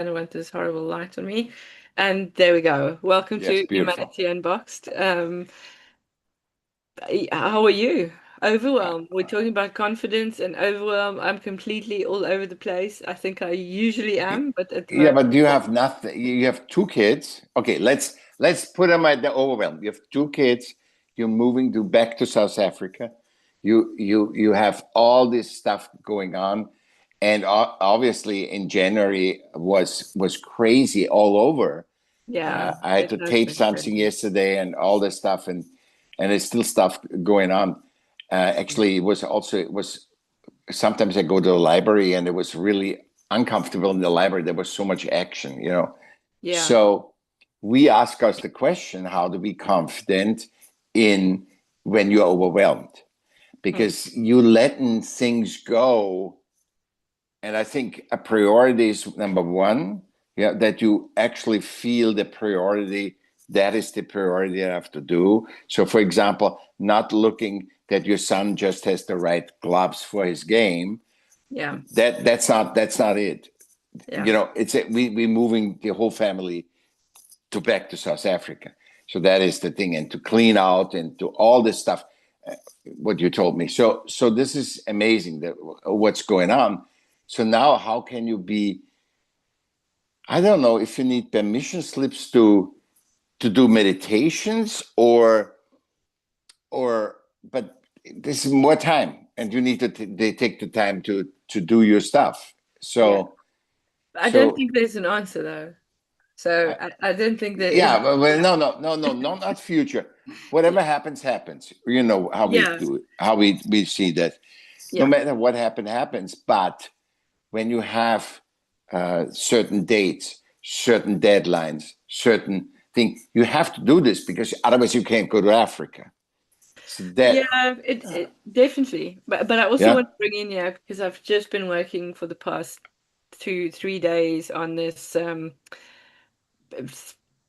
I don't want this horrible light on me. And there we go. Welcome Yes, to beautiful. Humanity Unboxed. How are you? Uh, Overwhelm. We're talking about confidence and overwhelm. I'm completely all over the place. I think I usually am, but at the yeah, moment, but you have nothing. You have two kids. Okay, let's put them at the overwhelm. You have two kids. You're moving to back to South Africa. You have all this stuff going on, and obviously in January was crazy all over. yeah, I had it to has tape been something crazy. yesterday and all this stuff, and there's still stuff going on. Actually, it was sometimes I go to the library and it was really uncomfortable in the library. There was so much action, you know. Yeah. So we ask us the question, how to be confident in when you're overwhelmed? Mm. Because you letting things go. And I think a priority is number one, yeah, that you actually feel the priority. That is the priority I have to do. So, for example, not looking that your son just has the right gloves for his game. Yeah. That's not it. Yeah. You know, we moving the whole family to back to South Africa. So that is the thing, and to clean out and to all this stuff. What you told me. So this is amazing that what's going on. So now, how can you be? I don't know if you need permission slips to do meditations or but this is more time, and you need to they take the time to do your stuff. Yeah. So I don't so think there's an answer though. So I, I don't think there is. yeah, well, no, not future. Whatever happens, happens. You know how we Yeah. do it, how we see that. No Yeah. matter what happens. But when you have certain dates, certain deadlines, certain thing, you have to do this because otherwise you can't go to Africa. So that, Yeah, it definitely. But I also yeah, want to bring in here because I've just been working for the past 3 days on this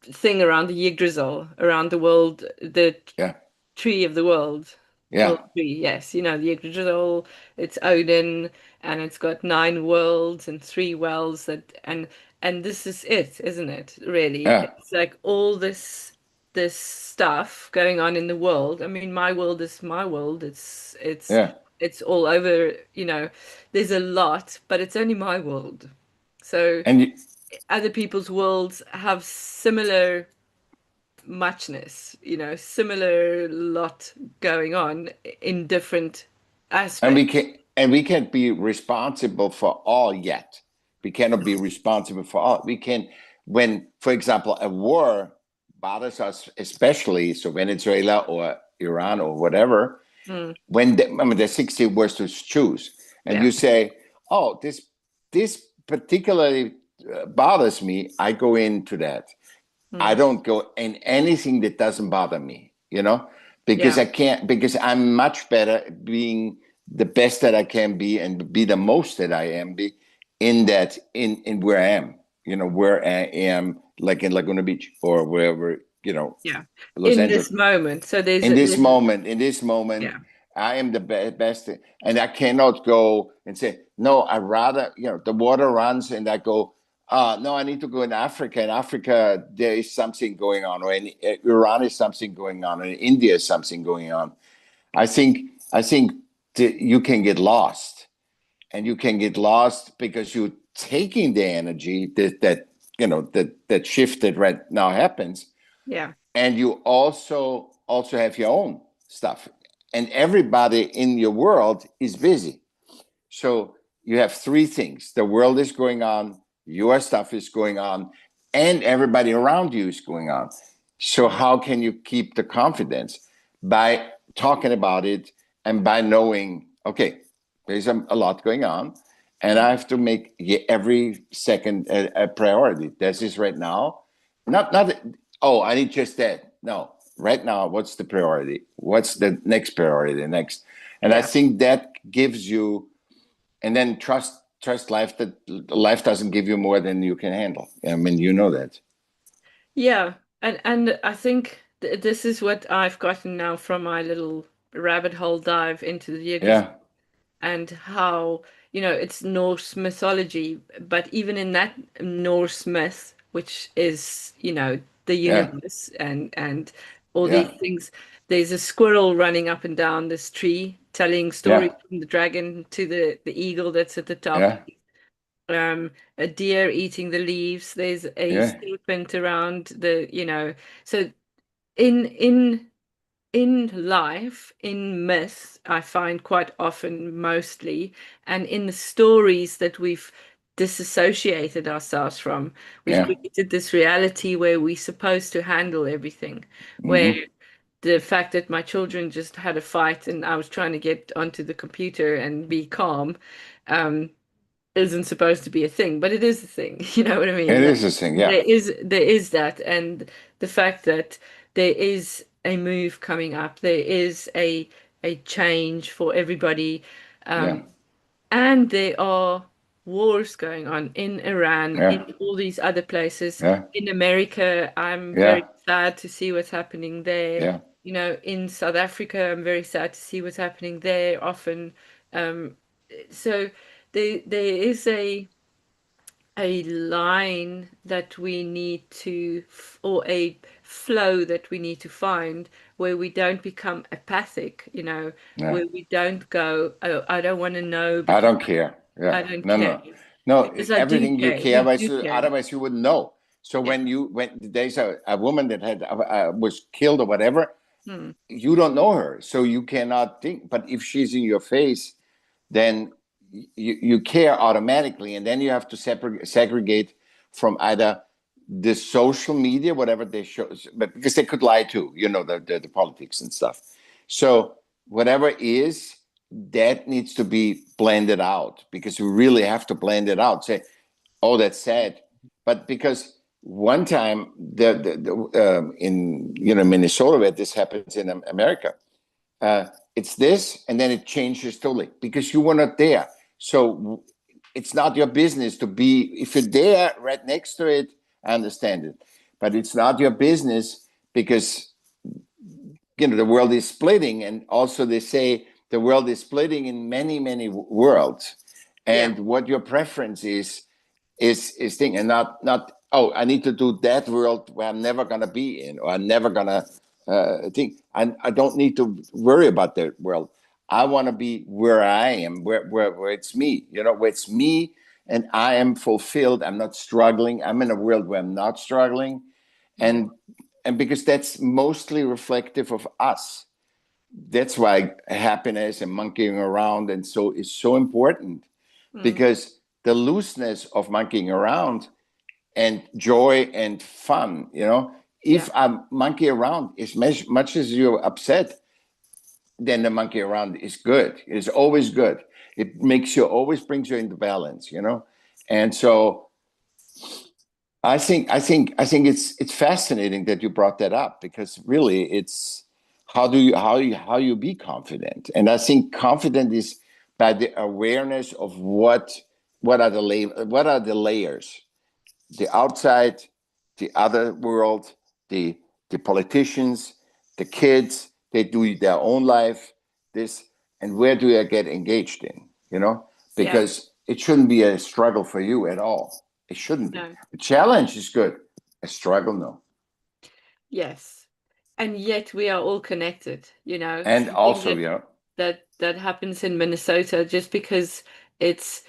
thing around the Yggdrasil, around the world, the yeah, tree of the world. World yeah, tree, yes. You know, the Yggdrasil, it's Odin, and it's got 9 worlds and 3 wells and this is it, isn't it? Really. yeah, It's like all this stuff going on in the world. I mean, my world is my world. yeah. It's all over, you know, there's a lot, but it's only my world. So And you, other people's worlds have similar muchness, you know, similar lot going on in different and aspects. we can't be responsible for all yet. We cannot be responsible for all. We can when, for example, a war bothers us, especially so Venezuela or Iran or whatever. Mm, When I mean, there's 60 words to choose, and yeah. you say, "Oh, this particularly bothers me," I go into that. I Mm, don't go in anything that doesn't bother me, you know, because yeah. I can't, because I'm much better being the best that I can be and be the most that I am be in that, in where I am, you know, where I am, like in Laguna Beach or wherever, you know, Yeah. Los In Angeles. this moment. So In this moment, yeah. I am the best, and I cannot go and say no. I rather, you know, the water runs, and I go. No, I need to go in Africa. In Africa, there is something going on, or in Iran is something going on, or in India is something going on. I think that you can get lost, and you can get lost because you're taking the energy that you know that shift that right now happens, Yeah. and you also have your own stuff, and everybody in your world is busy. So you have three things: the world is going on, your stuff is going on, and everybody around you is going on. So Mm, how can you keep the confidence? By talking about it, and by knowing, okay, there's a lot going on, and I mm. have to make every second a priority. This is right now. Not oh, I need just that. No, right now, what's the priority? What's the next priority? The next, and I Yeah. think that gives you, and then trust life, that life doesn't give you more than you can handle. I mean, you know that. Yeah. And I think this is what I've gotten now from my little rabbit hole dive into the Yggdrasil Yeah, and how it's Norse mythology, but even in that Norse myth, which is, the Yeah, universe and all these yeah, things, there's a squirrel running up and down this tree, telling stories yeah, from the dragon to the eagle that's at the top. yeah, A deer eating the leaves. There's a yeah, serpent around so in life, in myth, I find quite often, mostly, and in the stories that we've disassociated ourselves from, we've yeah. created this reality where we're supposed to handle everything, where Hmm. the fact that my children just had a fight and I was trying to get onto the computer and be calm, um, isn't supposed to be a thing, but it is a thing. You know what I It mean? is this thing. Yeah, There is that, and the fact that there is a move coming up, there is a change for everybody, yeah, um, and there are wars going on in Iran, yeah, in all these other places. yeah, In America, I'm very yeah, sad to see what's happening there. yeah, In South Africa, I'm very sad to see what's happening there often. Um, so there is a line that we need to, or a flow that we need to find where we don't become apathic, yeah. where we don't go, oh, I don't want to know I because don't care. Yeah, I don't no, care. no, no. Because I do Everything you care. care We about, do care. otherwise you wouldn't know. So Yeah. when there's a woman that had was killed or whatever, Hmm. you don't know her, so you cannot think. But if she's in your face, then you care automatically, and then you have to segregate from either the social media, whatever they show, but because they could lie too, the politics and stuff. So whatever is, that needs to be blended out, because we really have to blend it out. Say, oh, that's sad, but because one time in Minnesota, where this happens in America, uh, it's this, and then it changes totally because you were not there. So it's not your business to be. If you're there right next to it, I understand it, but it's not your business, because the world is splitting, and also they say the world is splitting in many many worlds, Yeah. and what your preference is thing, and not, oh, I need to do that world where I'm never gonna be in, or I'm never gonna think. I don't need to worry about that world. I want to be where I am, where it's me, where it's me, and I am fulfilled. I'm not struggling. I'm in a world where I'm not struggling, Mm. and because that's mostly reflective of us. That's why happiness and monkeying around and so is so important, Mm. because the looseness of monkeying around and joy and fun, Yeah. if I monkey around as much as you're upset, then the monkey around is good. It's always good. It makes you, always brings you into balance, and so I think it's fascinating that you brought that up, because really it's how you be confident. And I think confident is by the awareness of what are the layers, the outside, the other world, the the politicians, the kids, they do their own life, this, and where do I get engaged in? Yeah. Because it shouldn't be a struggle for you at all. It shouldn't be. No. A challenge is good. A struggle, no. Yes. And yet we are all connected, And something also, that happens in Minnesota just because it's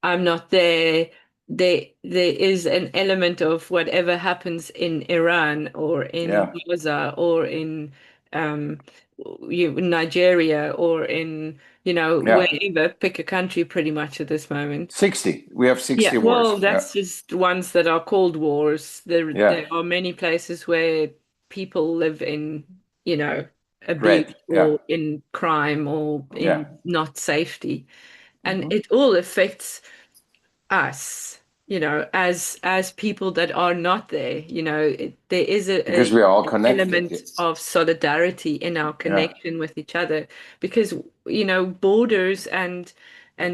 I'm not there. There is an element of whatever happens in Iran or in yeah, Gaza or in um, Nigeria or in, yeah. wherever, pick a country pretty much at this moment. 60. We have Yeah, 60 well, wars. Yeah, that's just ones that are called wars. yeah. There are many places where people live in, abuse Dread. Yeah, or in crime or yeah. in not safety. And Hmm. it all affects us, as people that are not there. There is Because we are all an connected. element of solidarity in our Yeah, connection with each other because, borders and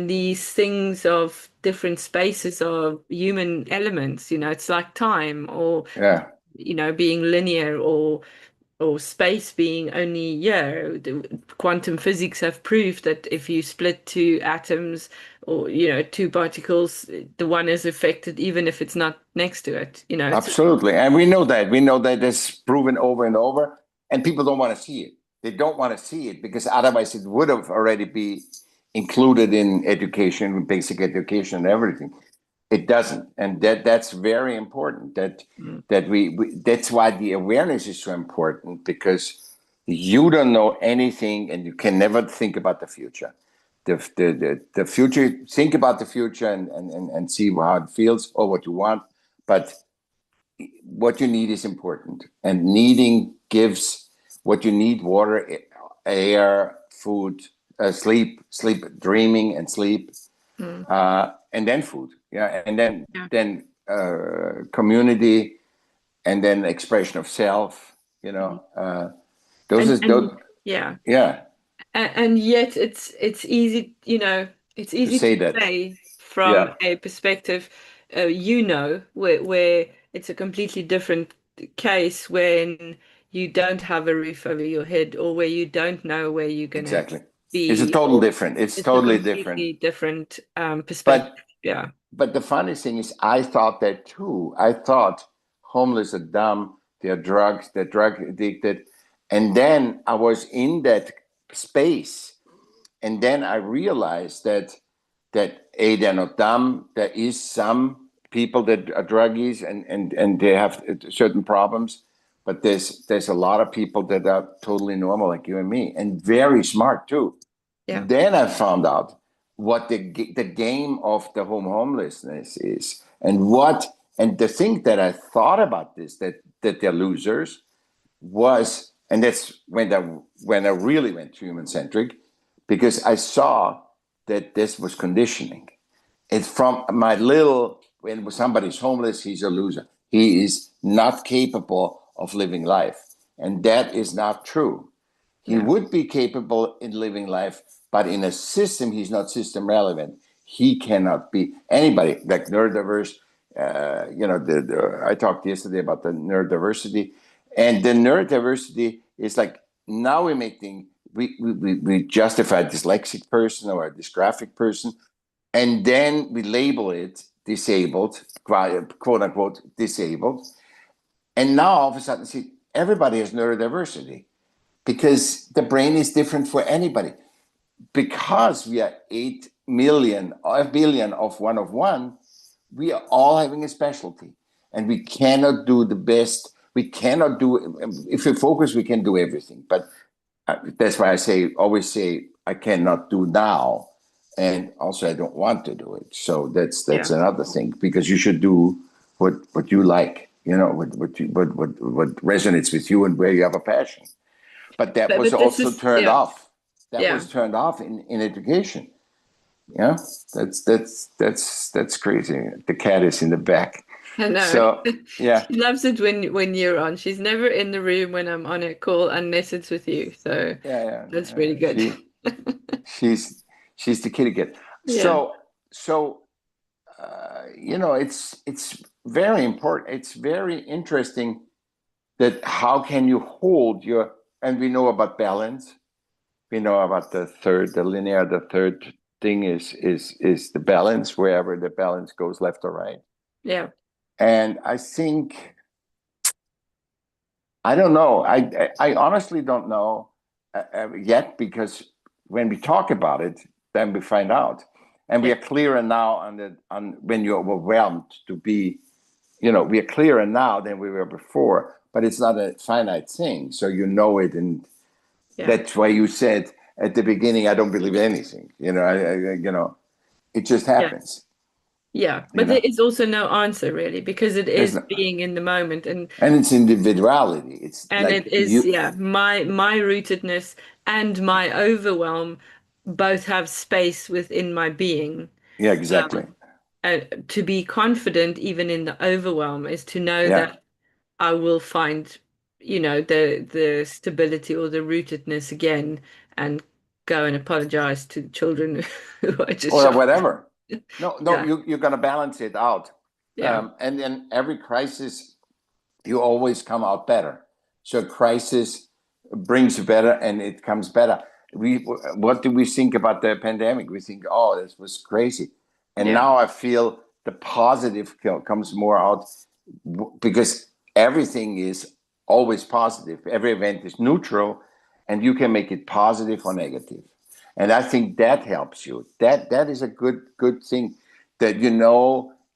these things of different spaces are human elements. It's like time or, yeah, being linear or or space being only, yeah, quantum physics have proved that if you split two atoms or, two particles, the one is affected even if it's not next to it, So, Absolutely. And we know that. We know that it's proven over and over, and people don't want to see it. They don't want to see it because otherwise it would have already be included in education, basic education and everything. It doesn't. And that's very important mm, that we that's why the awareness is so important, because you don't know anything and you can never think about the future. The future, think about the future and see how it feels or what you want. But what you need is important, and needing gives what you need: water, air, food, sleep, dreaming and sleep, mm, and then food, yeah, and then yeah. then community, and then expression of self, Mm. those is those, Yeah. yeah, And yet it's easy, it's to easy to say that, say from yeah, a perspective, where it's a completely different case when you don't have a roof over your head or where you don't know where you're gonna exactly. It's a be, total or different. It's it's a totally different. completely different perspective. But Yeah, But the funny thing is, I thought that too. I thought homeless are dumb, they're drugs, they're drug addicted. And then I was in that space, and then I realized that A, they're not dumb. There is some people that are druggies and they have certain problems, but there's a lot of people that are totally normal, like you and me, and very smart too. yeah, Then I found out what the game of the homelessness is, and the thing that I thought about this, that they're losers, was, and that's when I really went human centric, because I saw that this was conditioning. It's from my little, when somebody's homeless, he's a loser. He is not capable of living life, and that is not true. He yeah, would be capable in living life, but in a system, he's not system relevant. He cannot be anybody like neurodiverse. I talked yesterday about the neurodiversity, and the neurodiversity is like, now we're making, we justify a dyslexic person or a dysgraphic person, and then we label it disabled, quote unquote disabled, and now all of a sudden, see, everybody has neurodiversity because the brain is different for anybody. Because we are 8 million, a billion of one, we are all having a specialty. And we cannot do the best. We cannot do, if we focus, we can do everything. But that's why always say, I cannot do now. And also, I don't want to do it. So that's yeah, another thing, because you should do what you like, what resonates with you and where you have a passion. But that was but this also is, turned yeah, off. That yeah. was turned off in education. Yeah, that's crazy. The cat is in the back. I know. So yeah, She loves it when you're on. She's never in the room when I'm on a call unless it's with you. So that's really good. she she's she's the kitty cat. Yeah, So it's very important. It's very interesting that how can you hold your, and we know about balance. We know about the third thing is the balance, wherever the balance goes, left or right. yeah, And I think, I don't know. I honestly don't know yet, because when we talk about it, then we find out, and we yeah, are clearer now on when you're overwhelmed to be. We are clearer now than we were before, but it's not a finite thing. So you know it, and yeah. that's why you said at the beginning, I don't believe anything. It just Yeah. happens. Yeah, You but there know, is also no answer really because it there's is no, being in the moment, and it's individuality. It's and it like is, you, yeah, my rootedness and my overwhelm both have space within my being. yeah, exactly. To be confident even in the overwhelm is to know Yeah. that I will find, the stability or the rootedness again and go and apologize to the children who I just Or shot. whatever. No, no, Yeah, you're gonna balance it out, yeah, and then every crisis, you always come out better. So crisis brings better, and it comes better. We what do we think about the pandemic? We think, oh, this was crazy, and Yeah. now I feel the positive comes more out because everything is always positive. Every event is neutral, and you can make it positive or negative. And I think that helps you. That is a good thing. That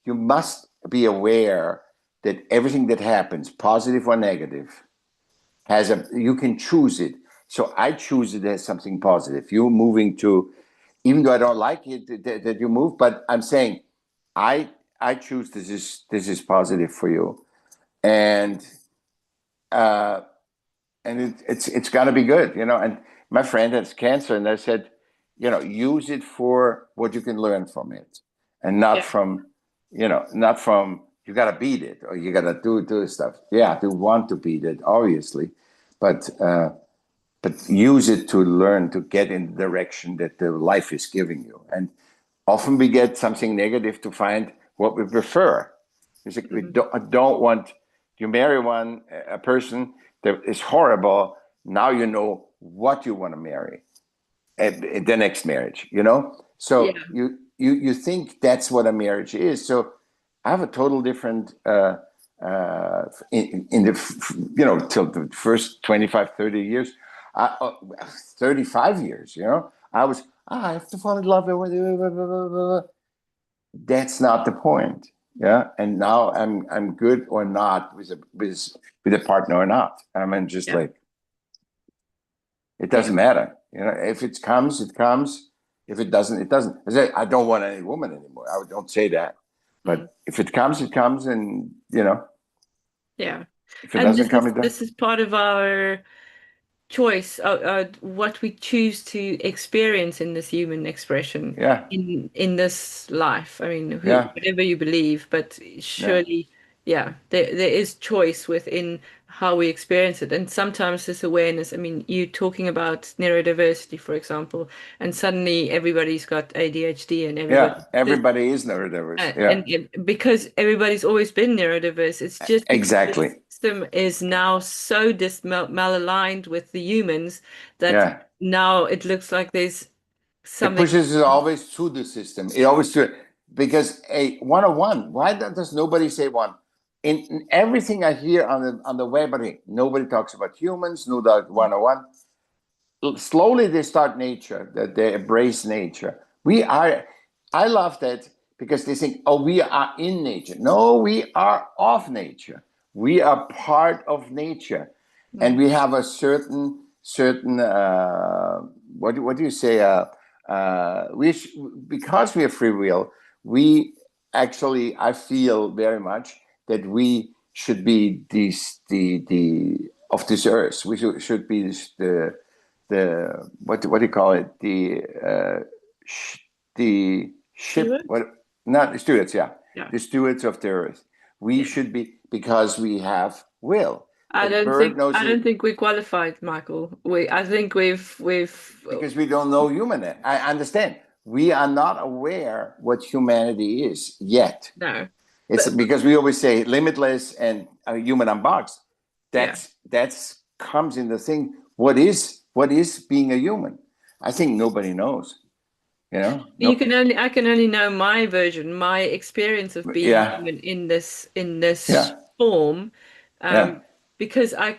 you must be aware that everything that happens, positive or negative, has a you can choose it. So I choose it as something positive. You're moving to, even though I don't like it that you move, but I'm saying I I choose this is positive for you, and uh, it's got to be good, And my friend has cancer, and I said, use it for what you can learn from it, and not Yeah. from, not from you got to beat it or you got to do stuff. Yeah, they want to beat it, obviously, but use it to learn to get in the direction that the life is giving you. And often we get something negative to find what we prefer. It's like Mm. I don't want you marry a person that is horrible. Now you know what you want to marry at the next marriage. Yeah. So you think that's what a marriage is. So I have a total different in the till the first 25, 30 years, 35 years. I was I have to fall in love with you. That's not the point. Yeah, and now I'm good or not with a partner or not. I mean, just Yeah. like it Yeah. doesn't matter. If it comes, it comes. If it doesn't, it doesn't. I don't want any woman anymore. I don't say that. Mm. But if it comes, it comes, and Yeah. if it And doesn't come, it doesn't. this is part of our choice, what we choose to experience in this human expression Yeah, in this life. I mean, yeah, whatever you believe, but yeah, surely, yeah, there is choice within how we experience it. And sometimes this awareness, I mean, you talking about neurodiversity, for example, and suddenly everybody's got ADHD and everybody. yeah. Everybody is neurodiverse. Yeah, Because everybody's always been neurodiverse, it's just because the exactly. system is now so malaligned with the humans that Yeah. now it looks like there's It something. pushes it always through the system. It always through because a 101. Why does nobody say one? In everything I hear on the web, nobody talks about humans. No, that 101. Slowly they start nature. That they embrace nature. We are. I love that because they think, oh, we are in nature. No, we are of nature. We are part of nature, and Mm. we have a certain what do you say? We because we have free will, we actually I feel very much that we should be the of this earth. We should be the what do you call it? The ship. Stuart? What? Not the stewards. Yeah, Yeah. the stewards of the earth. We Yeah. should be because we have will. A I don't bird think knows I it don't think we qualified, Michael. I think we've because we don't know human. I understand. We are not aware what humanity is yet. no. It's because we always say limitless and human unboxed. Yeah. That's comes in the thing. What is being a human? I think nobody knows. You No. can only I can only know my version, my experience of being Yeah, human in this yeah, form, yeah. because I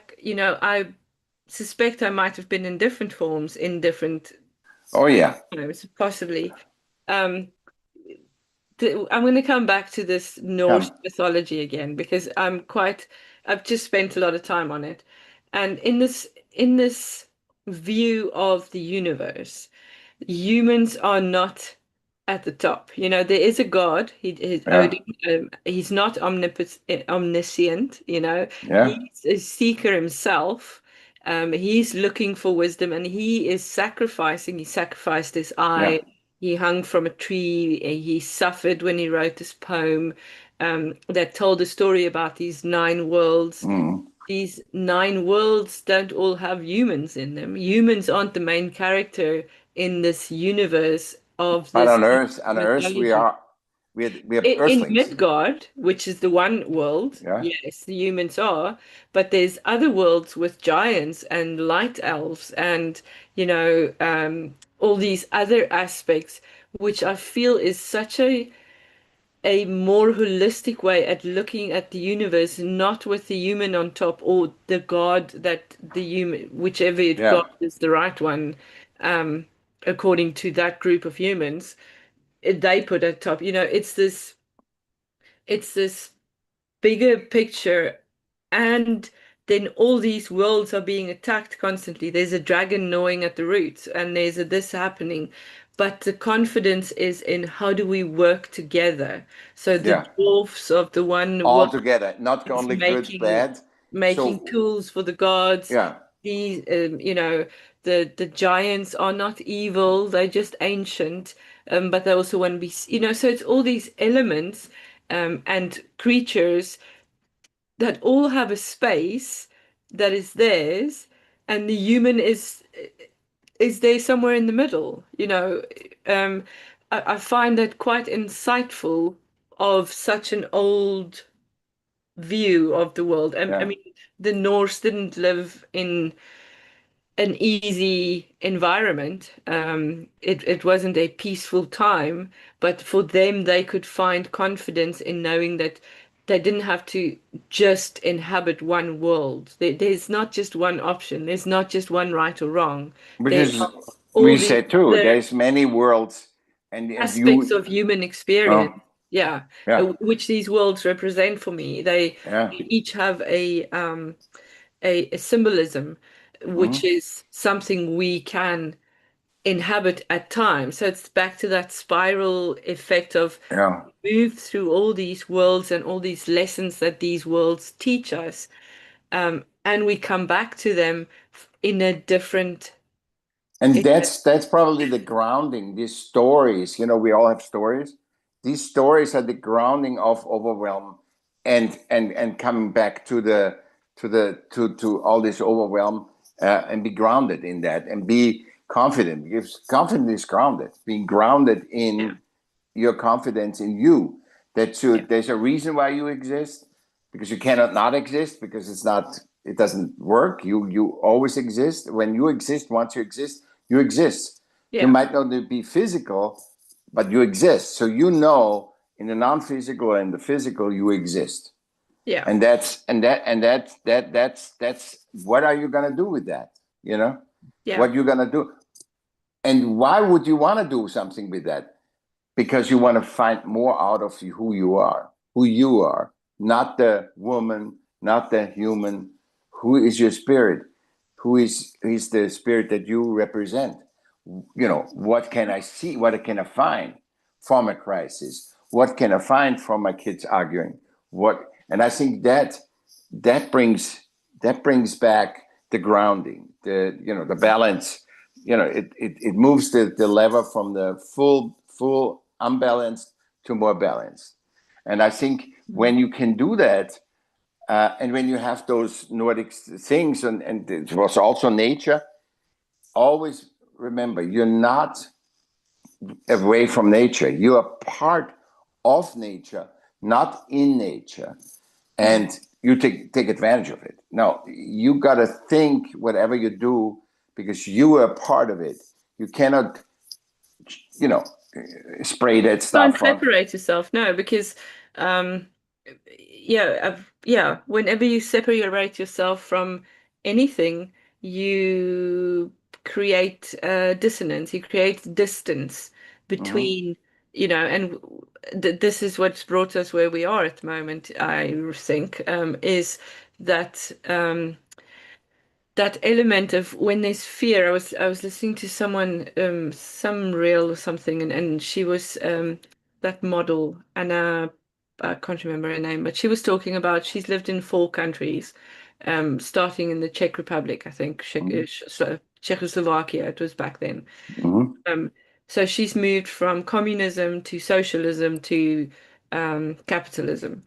suspect I might have been in different forms in different Oh yeah. times, possibly. Um, I'm going to come back to this Norse Come. mythology again because I've just spent a lot of time on it, and in this view of the universe humans are not at the top. There is a God. He is Yeah, Odin. He's not omniscient. yeah, He's a seeker himself. He's looking for wisdom, and he is sacrificing. He sacrificed his yeah. eye. He hung from a tree. He suffered when he wrote this poem that told a story about these nine worlds. Mm. These nine worlds don't all have humans in them. Humans aren't the main character in this universe of But this on Earth we mythology. are. we're In Earthlings. Midgard, which is the one world, Yeah, yes, the humans are, but there's other worlds with giants and light elves and, all these other aspects, which I feel is such a more holistic way at looking at the universe, not with the human on top or the god that the human, whichever god yeah. is the right one, um, according to that group of humans, they put at top. It's this bigger picture, and then all these worlds are being attacked constantly. There's a dragon gnawing at the roots, and there's a this happening. But the confidence is in how do we work together? So the Yeah, dwarfs of the one all world together, not is only good, making bad. making So tools for the gods. yeah, These, the giants are not evil; they're just ancient. But they also want to be, so it's all these elements, and creatures that all have a space that is theirs, and the human is there somewhere in the middle. I find that quite insightful of such an old view of the world. I yeah. mean, the Norse didn't live in an easy environment. It wasn't a peaceful time, but for them, they could find confidence in knowing that they didn't have to just inhabit one world. There's not just one option. There's not just one right or wrong. There Because are all we these said too, other there's many worlds, and aspects you, of human experience. oh Yeah, yeah, which these worlds represent for me. yeah. They each have a symbolism, which Hmm. is something we can inhabit at times. So it's back to that spiral effect of Yeah. move through all these worlds and all these lessons that these worlds teach us, and we come back to them in a different. And In that's probably the grounding. These stories, we all have stories. These stories are the grounding of overwhelm, and coming back to all this overwhelm, and be grounded in that, and be confident, because confidence is grounded. Being grounded Yeah, in your confidence in you, yeah, there's a reason why you exist, because you cannot not exist, because it doesn't work. You always exist. When you exist, once you exist, you exist. You yeah, might not be physical, but you exist. So in the non-physical and the physical, you exist. yeah, And that's what are you gonna do with that? You know, yeah, what you gonna do? And why would you want to do something with that? Because you want to find more out of who you are, not the woman, not the human. Who is your spirit? Who is the spirit that you represent? What can I see? What can I find from a crisis? What can I find from my kids arguing? And I think that brings that brings back the grounding, the balance. It moves the lever from the full unbalanced to more balanced. And I think when Mhm. you can do that, and when you have those Nordic things, and it was also nature, always remember, you're not away from nature. You are part of nature, not in nature. Mhm. And you take advantage of it. Now, you got to think whatever you do, because you are part of it. You cannot, you know, spray that Can't stuff on. separate yourself, no, because um yeah, whenever you separate yourself from anything, you create dissonance, you create distance Mhm. between, and this is what's brought us where we are at the moment, I think, is that that element of when there's fear. I was listening to someone, some reel or something, and she was, that model, Anna, I can't remember her name, but she was talking about she's lived in 4 countries, starting in the Czech Republic, I think, Mhm. Czechoslovakia, it was back then. Mhm. Um, so she's moved from communism to socialism to capitalism.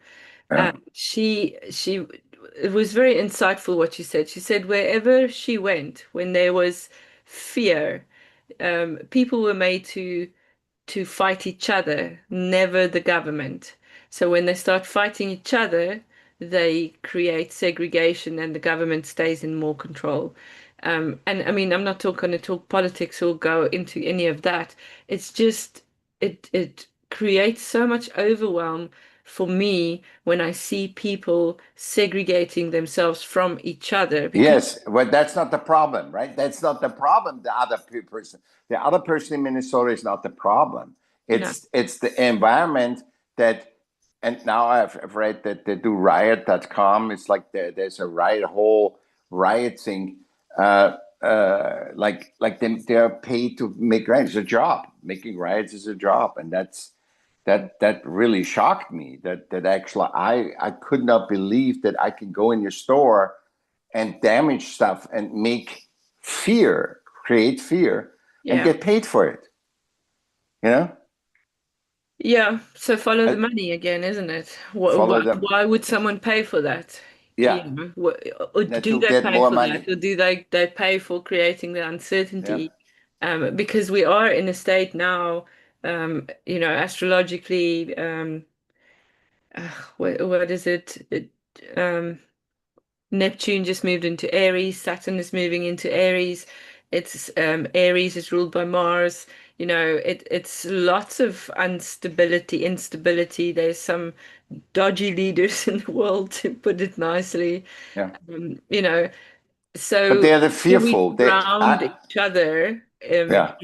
Yeah. She it was very insightful what she said. She said wherever she went, when there was fear, people were made to to fight each other, never the government. So when they start fighting each other, they create segregation and the government stays in more control. And I mean, I'm not going to talk politics or go into any of that. It's just it creates so much overwhelm for me when I see people segregating themselves from each other because Yes, but that's not the problem, right? That's not the problem. The other person in Minnesota is not the problem. no, It's the environment that, and now I've read that they do riot.com. It's like there's a riot, whole riot thing. Like they are paid to make riots. It's a job. Making riots is a job, and that really shocked me. That actually I could not believe that I can go in your store and damage stuff and make fear, create fear, and yeah. get paid for it. You know, Yeah, so follow the I money again, isn't it? follow them. Why would someone pay for that? Yeah, You know, or do to they get pay more for that, money. or do they pay for creating the Yeah, uncertainty? Because we are in a state now, astrologically, what is it? Neptune just moved into Aries, Saturn is moving into Aries. It's Aries is ruled by Mars. You know, it's lots of instability. There's some dodgy leaders in the world, to put it nicely. yeah. You know, But so they are the do we fearful. ground each other, Yeah.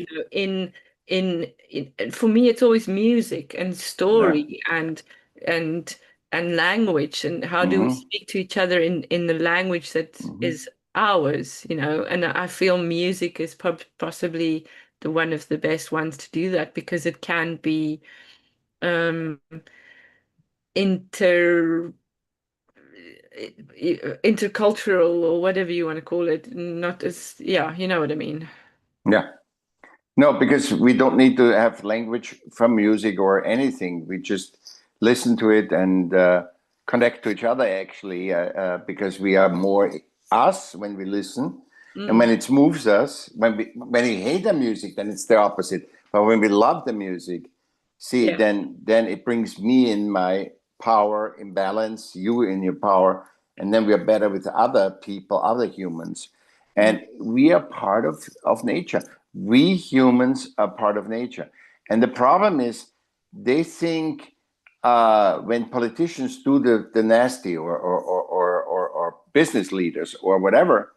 for me, it's always music and Yeah. story and and language, and how do we Hmm. speak to each other in the language that Hmm. is ours, you know? And I feel music is possibly the one of the best ones to do that because it can be um inter intercultural or whatever you want to call it. Not as, yeah, you know what I mean. Yeah. No, because we don't need to have language from music or anything. We just listen to it and connect to each other, actually, because we are more us when we listen. And when Mm, it moves us, when we hate the music, then it's the opposite. But when we love the music, see, yeah. then it brings me in my power, imbalance, you in your power, and then we are better with other people, other humans. Mm, And we are part of nature. We humans are part of nature. And the problem is they think when politicians do the nasty or business leaders or whatever,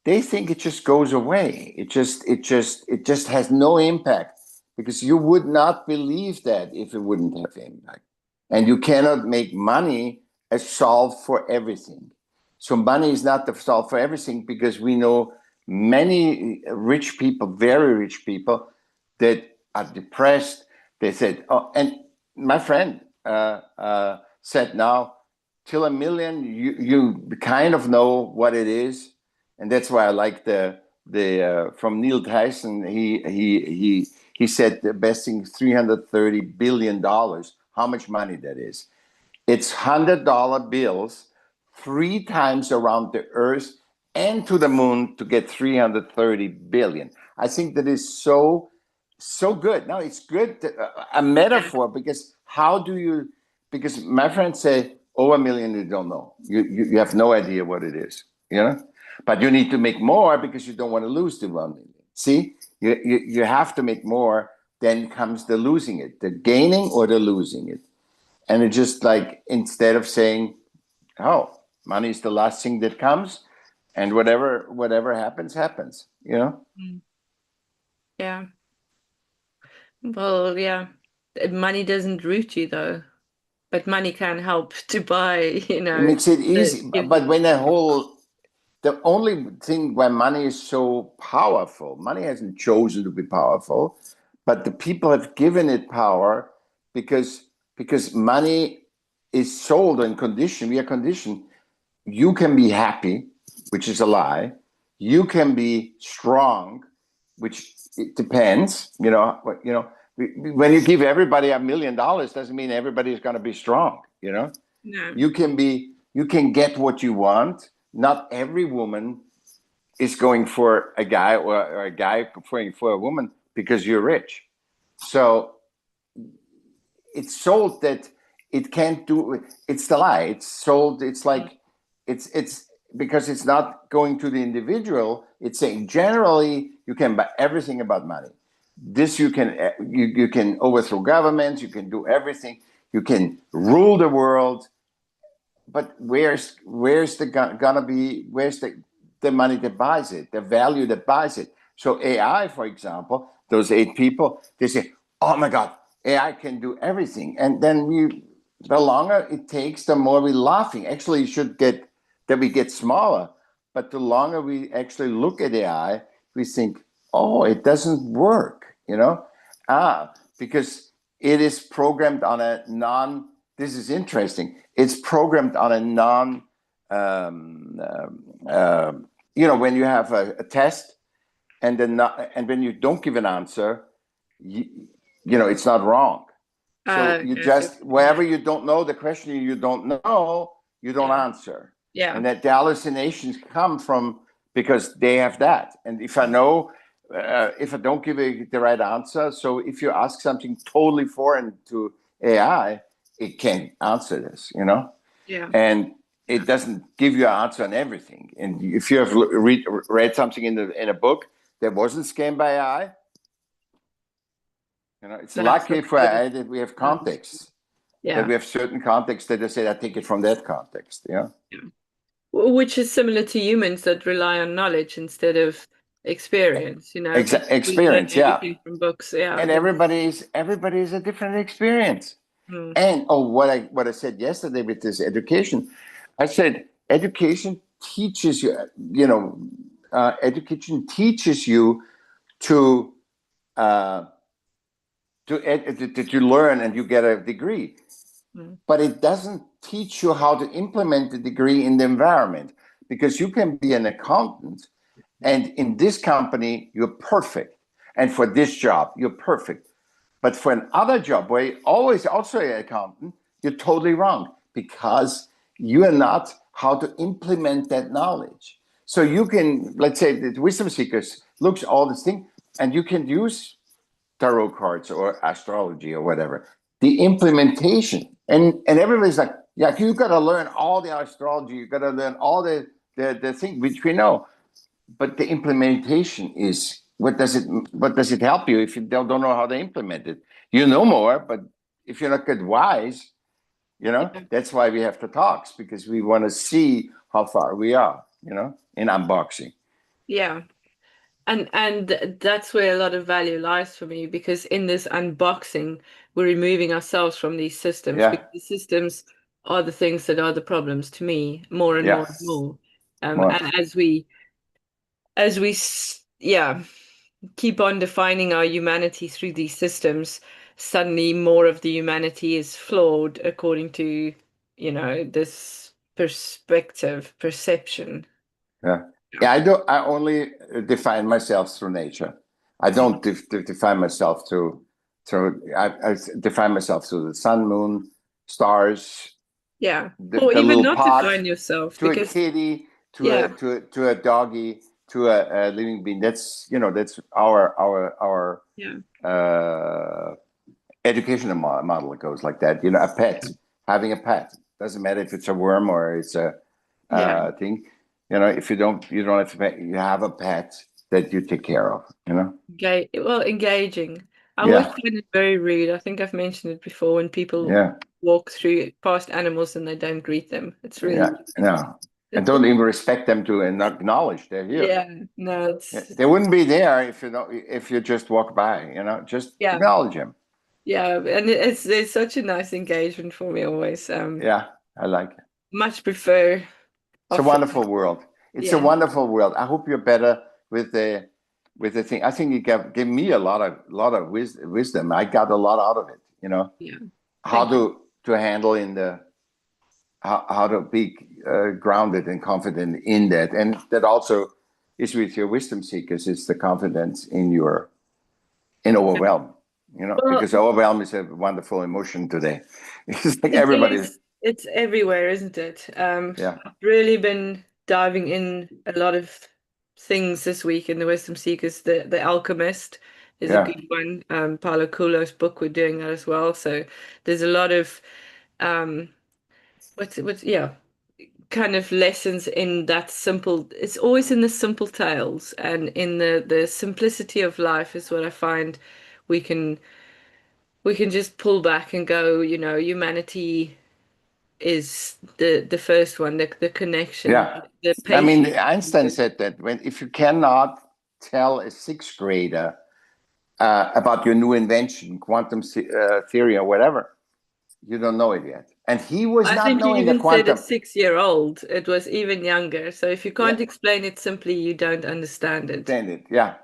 they think it just goes away. It just has no impact because you would not believe that if it wouldn't have impact. And you cannot make money a solve for everything. So money is not the solve for everything because we know many rich people, very rich people, that are depressed. They said, oh, and my friend said now, till a million, you kind of know what it is, and that's why I like the from Neil Tyson. He said the best thing is $330 billion. How much money that is? It's $100 bills 3 times around the Earth and to the moon to get 330 billion. I think that is so good. Now it's good a yeah. metaphor because how do you? Because my friends say over a million you don't know. You have no idea what it is. You know, but you need to make more because you don't want to lose the 1 million. See, you have to make more. Then comes the losing it, the gaining or the losing it. And it's just like instead of saying, "Oh, money is the last thing that comes," and whatever happens, happens. You know, Mm, yeah. Well, yeah. Money doesn't root you though, but money can help to buy, it makes it easy. give you But when the only thing why money is so powerful, money hasn't chosen to be powerful, but the people have given it power because money is sold and conditioned. We are conditioned. You can be happy, which is a lie. You can be strong, which it depends. When you give everybody $1 million, doesn't mean everybody is going to be strong. no. You can get what you want. Not every woman is going for a guy or a guy going for a woman because you're rich. So it's sold that it can't do. It's the lie. It's sold. It's like it's because it's not going to the individual. It's saying generally you can buy everything about money. This you can overthrow governments. You can do everything. You can rule the world. But where's the gonna be? Where's the money that buys it? The value that buys it? So AI, for example, those 8 people, they say, "Oh my God, AI can do everything," and then the longer it takes, the more we're laughing. Actually, you should get that we get smaller, but the longer we actually look at AI, we think, "Oh, it doesn't work," because it is programmed on a non. This is interesting. It's programmed on a non. Um, when you have a test and when you don't give an answer, it's not wrong. So you Okay, so just wherever you don't know the question you don't know, you don't yeah, answer, yeah, and that the hallucinations come from because they have that. And if I know, if I don't give the right answer, so if you ask something totally foreign to AI, it can't answer this, yeah, and it doesn't give you an answer on everything. And if you have read something in a book that wasn't scanned by AI, it's that's lucky what for it AI that we have is. context, that Yeah, we have certain context that I say I take it from that context. yeah. Which is similar to humans that rely on knowledge instead of experience, because we learn Experience, yeah. everything from books. Yeah, And everybody's a different experience. mm, And what I said yesterday with this education, I said education teaches you, education teaches you to uh, that you learn and you get a degree, mm, but it doesn't teach you how to implement the degree in the environment, because you can be an accountant and in this company you're perfect, and for this job you're perfect, but for another job where you're always also an accountant, you're totally wrong because you are not how to implement that knowledge. So you can, let's say the wisdom seekers looks all this thing, and you can use tarot cards or astrology or whatever. The implementation, and everybody's like, yeah, you got to learn all the astrology, you got to learn all the thing which we know, but the implementation is what does it help you if you don't know how to implement it? You know more, but if you're not good wise, yeah, that's why we have the talks, because we want to see how far we are, in unboxing. yeah. And that's where a lot of value lies for me because in this unboxing, we're removing ourselves from these systems Yeah, because the systems are the things that are the problems to me more and yeah, more and more. well, And yeah, keep on defining our humanity through these systems, suddenly more of the humanity is flawed according to, this perception. yeah, Yeah. yeah. I only define myself through nature. I don't define myself through. I define myself through the sun, moon, stars, Yeah. the, Or the even little not pot, define yourself to a because, kitty, to a yeah, to a, to a doggy, to a living being. That's our yeah, educational model. It goes like that. A pet, having a pet, doesn't matter if it's a worm or it's a yeah. thing. If you don't have to pet, you have a pet that you take care of. Engaging. I always Yeah, find it very rude. I think I've mentioned it before when people yeah, walk through past animals and they don't greet them. It's yeah. really No, and don't even respect them to and acknowledge they're here. yeah, no, Yeah, it's they wouldn't be there if you just walk by. Just yeah, acknowledge them. yeah, and it's such a nice engagement for me always. Yeah, I like it. Much prefer It's a offline. wonderful world. It's a Yeah, wonderful world. I hope you're better with the thing. I think you gave me a lot of wisdom. I got a lot out of it. yeah. How Thank you. to handle in the how to be grounded and confident in that, and that also is with your wisdom seekers. It's the confidence in Yeah. overwhelm. Well, Because overwhelm is a wonderful emotion today. It's like it everybody's, is. It's everywhere, isn't it? yeah, I've really been diving in a lot of things this week in the Wisdom Seekers, the Alchemist, is a Yeah. good one. Paulo Coelho's book, we're doing that as well. So there's a lot of um, yeah, kind of lessons in that simple. It's always in the simple tales and in the simplicity of life is what I find we can we can just pull back and go, humanity is the first one, the connection, Yeah. the I mean, patience. Einstein said that if you cannot tell a sixth grader about your new invention, quantum theory or whatever, you don't know it yet. And he was I not think he knowing the even said a quantum. 6-year old. It was even younger. So if you Yeah, can't explain it simply, you don't understand it. understand it. Yeah,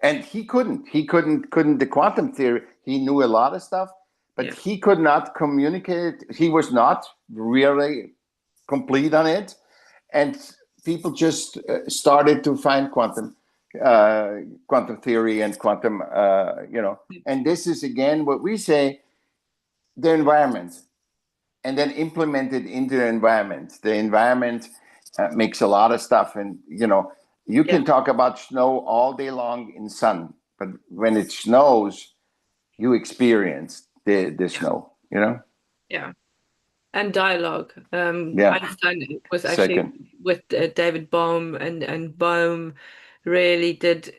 and he couldn't. He couldn't. The quantum theory. He knew a lot of stuff, but Yeah. he could not communicate. He was not really complete on it, and people just started to find uh, quantum theory and quantum. And this is again what we say: the environment, and then implement it into the environment. The environment makes a lot of stuff, and you Yeah. can talk about snow all day long in sun, but when it snows, you experience the Yeah. snow. You know? Yeah. And dialogue. Yeah. Einstein was actually Second. with David Bohm, and Bohm really did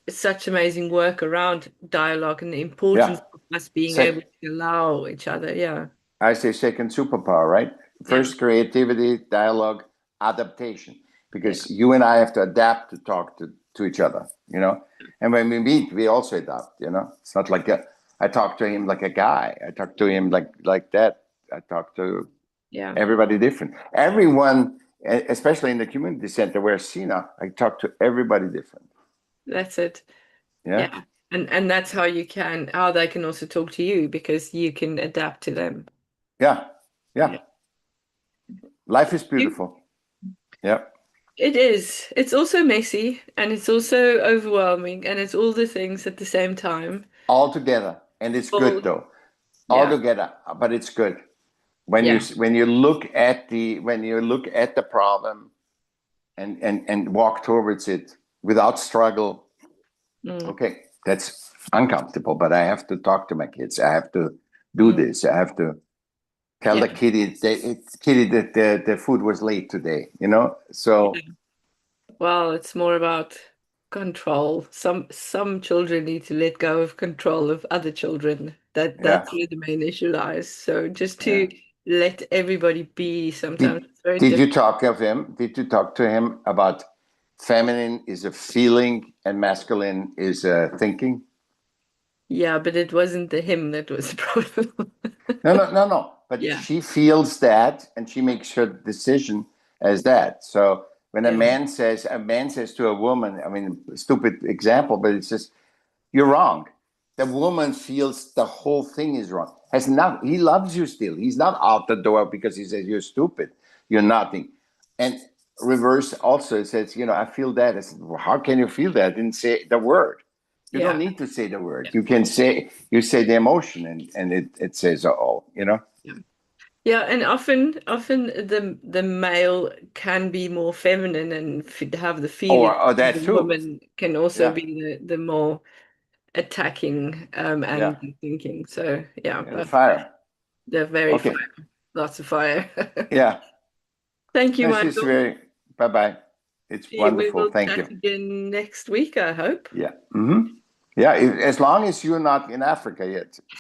such amazing work around dialogue and the importance Yeah. of us being able Sec. to allow each other. Yeah. I say second superpower, right? Yeah. First, creativity, dialogue, adaptation, Yeah. because you and I have to adapt to talk to each other, And when we meet, we also adapt, It's not like I talk to him like a guy. I talk to him like that. I talk to Yeah. everybody different. Everyone, especially in the community center where Sina, I talk to everybody different. That's it. Yeah, Yeah. And that's how they can also talk to you because you can adapt to them. yeah, Yeah. yeah. Life is You- beautiful. Yeah, It is. It's also messy and it's also overwhelming and it's all the things at the same time. all together, and it's good Well, though. All yeah. together, but it's good when you Yeah. when you look at the problem and walk towards it without struggle. Mm, Okay, that's uncomfortable, but I have to talk to my kids. I have to do mm, this. I have to tell yeah. the kitty that the food was late today. So Yeah. Well, it's more about control. Some children need to let go of control of other children. yeah, That's where the main issue lies. So just yeah. to let everybody be sometimes Did it's very did you difficult. talk of him? Did you talk to him about feminine is a feeling and masculine is a thinking? Yeah, but it wasn't the him that was the problem. No, no, no, no. But Yeah. she feels that, and she makes her decision as that. So when Yeah. a man says to a woman, I mean, stupid example, but it's just you're wrong. The woman feels the whole thing is wrong. Has not. He loves you still. He's not out the door because he says you're stupid. You're nothing. And reverse also it says, I feel that. I said, well, how can you feel that? I didn't say the word. You don't Yeah. need to say the word. You say the emotion, and it says all. Yeah. Yeah, and often the male can be more feminine and f have the feeling. Or that The too. woman can also Yeah, be the more attacking yeah. and thinking. So yeah, And the but fire. they're very fire, Okay. lots of fire. Yeah. Thank you, This is Michael. very. Bye bye. It's We wonderful. will Thank chat you. again next week, I hope. Yeah. Yeah. As long as you're not in Africa yet.